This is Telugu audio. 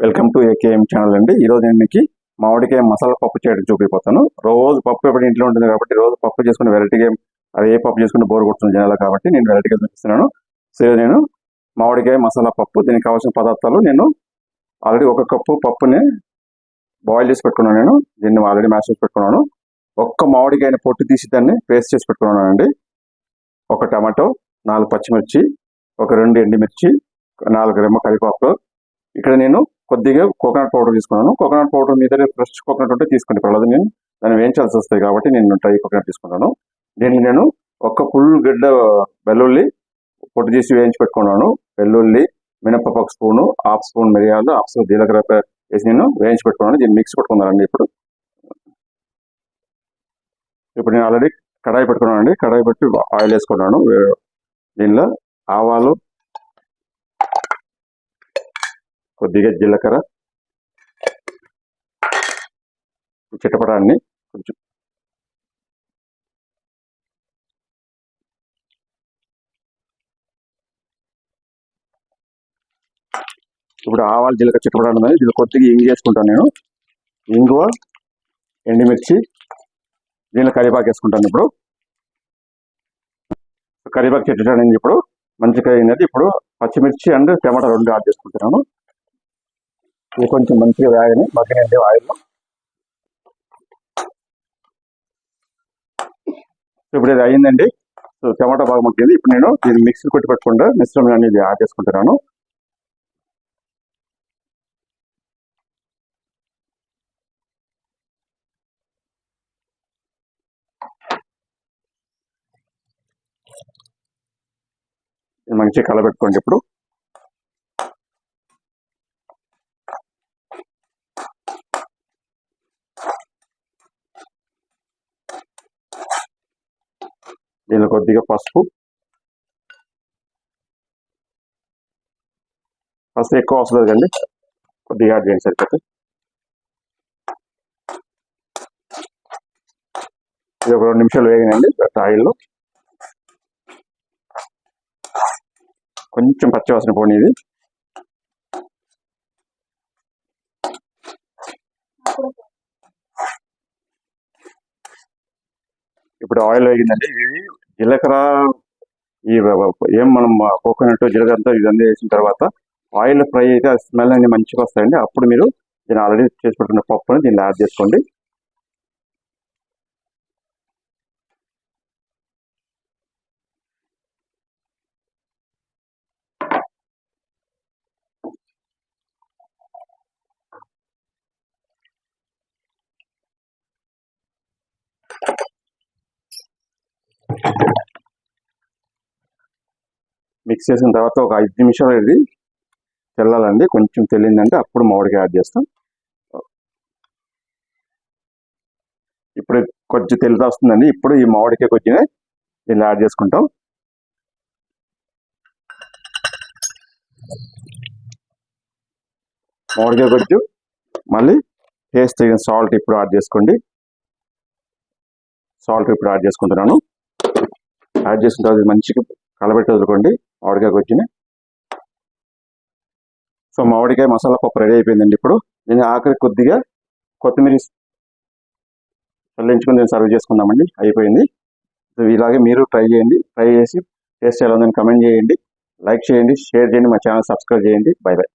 వెల్కమ్ టు ఏకేఎం ఛానల్ అండి. ఈరోజు నేను మీకు మామిడికాయ మసాలా పప్పు చేయడం చూపిపోతాను. రోజు పప్పు ఎప్పుడు ఇంట్లో ఉంటుంది కాబట్టి రోజు పప్పు చేసుకుని వెరైటీగా అది ఏ పప్పు చేసుకుని బోర్ కొడుతుంది జనాలు కాబట్టి నేను వెరైటీగా చూపిస్తున్నాను. సో నేను మామిడికాయ మసాలా పప్పు, దీనికి కావాల్సిన పదార్థాలు నేను ఆల్రెడీ 1 కప్పు పప్పుని బాయిల్ చేసి పెట్టుకున్నాను. నేను దీన్ని ఆల్రెడీ మ్యాష్ చేసి పెట్టుకున్నాను. ఒక్క మామిడికాయని పొట్టు తీసి దాన్ని పేస్ట్ చేసి పెట్టుకున్నాను అండి. 1 టమాటో, 4 పచ్చిమిర్చి, 2 ఎండుమిర్చి, 4 రెమ్మ కరివేపాకు. ఇక్కడ నేను కొద్దిగా కోకోనట్ పౌడర్ తీసుకున్నాను. కోకోనట్ పౌడర్ మీద ఫ్రెష్ కోకోనట్ ఉంటే తీసుకోండి, పర్లేదు. నేను దాన్ని వేయించాల్సి వస్తాయి కాబట్టి నేను డ్రై కోకోనట్ తీసుకున్నాను. దీన్ని నేను 1 ఫుల్ గడ్డ వెల్లుల్లి పొట్టు తీసి వేయించి పెట్టుకున్నాను. వెల్లుల్లి, మినపప్పు 1 స్పూను, 1/2 స్పూన్ మిరియాలు, 1/2 స్పూన్ జీలకర్ర వేసి నేను వేయించి పెట్టుకున్నాను. దీన్ని మిక్స్ పెట్టుకున్నానండి. ఇప్పుడు నేను ఆల్రెడీ కడాయి పెట్టుకున్నాను అండి. కడాయి పెట్టి ఆయిల్ వేసుకున్నాను. దీనిలో ఆవాలు, కొద్దిగా జీలకర్ర, చిటపటాన్ని కొంచెం ఇప్పుడు ఆవాలు జీలకర్ర చిటపటాన్ని ఉంది. దీన్ని కొద్దిగా ఇంగు వేసుకుంటాను నేను. ఇంగువ, ఎండుమిర్చి, దీనిలో కరివేపాకు వేసుకుంటాను. ఇప్పుడు కరివేపాకు చెట్టు ఇప్పుడు మంచిగా అయింది. ఇప్పుడు పచ్చిమిర్చి అండ్ టమాటా 2 యాడ్ చేసుకుంటున్నాను. ఇది కొంచెం మంచిగా వేగని మగ్గినండి ఆయిల్లో. ఇప్పుడు ఇది అయిందండి. సో టమాటా బాగా మగ్గింది. ఇప్పుడు నేను దీన్ని మిక్సీ కొట్టి పెట్టుకుంటే మిశ్రమం అనేది యాడ్ చేసుకుంటున్నాను. మంచిగా కలబెట్టుకోండి. ఇప్పుడు దీనిలో కొద్దిగా పసుపు ఎక్కువ అవసరం లేదండి, కొద్దిగా యాడ్ చేయండి సరిపోతే. ఇది ఒక 2 నిమిషాలు వేగినండి ఆయిల్లో. కొంచెం పచ్చివాసన పోనీ ఇది. ఇప్పుడు ఆయిల్ వేగిందండి. ఇది జీలకర్ర మనం కోకోనట్ జీలకర్ర అంతా ఇదంతా వేసిన తర్వాత ఆయిల్ ఫ్రై అయితే ఆ స్మెల్ అన్ని మంచిగా వస్తాయండి. అప్పుడు మీరు దీన్ని ఆల్రెడీ చేసి పెట్టుకున్న పప్పుని దీన్ని యాడ్ చేసుకోండి. మిక్స్ చేసిన తర్వాత ఒక 5 నిమిషాలు ఇది తెల్లాలండి. కొంచెం తెల్లిందంటే అప్పుడు మామిడికాయ యాడ్ చేస్తాం. ఇప్పుడు కొంచెం తెల్లిదా వస్తుందండి. ఇప్పుడు ఈ మామిడికాయ కొంచెం దీన్ని యాడ్ చేసుకుంటాం. మామిడికాయ కొంచెం మళ్ళీ టేస్ట్ తగిన సాల్ట్ ఇప్పుడు యాడ్ చేసుకోండి. సాల్ట్ ఇప్పుడు యాడ్ చేసుకుంటున్నాను. యాడ్ చేసుకున్న తర్వాత మంచిగా కలబెట్టి వదులుకోండి మామిడికాయ కొంచెం. సో మామిడికాయ మసాలా పప్పు రెడీ అయిపోయిందండి. ఇప్పుడు నేను ఆఖరి కొద్దిగా కొత్తిమీర చల్లించుకుని నేను సర్వ్ చేసుకుందామండి. అయిపోయింది. సో ఇలాగే మీరు ట్రై చేయండి. ట్రై చేసి టేస్ట్ ఎలా ఉందని కమెంట్ చేయండి, లైక్ చేయండి, షేర్ చేయండి, మా ఛానల్ సబ్స్క్రైబ్ చేయండి. By by.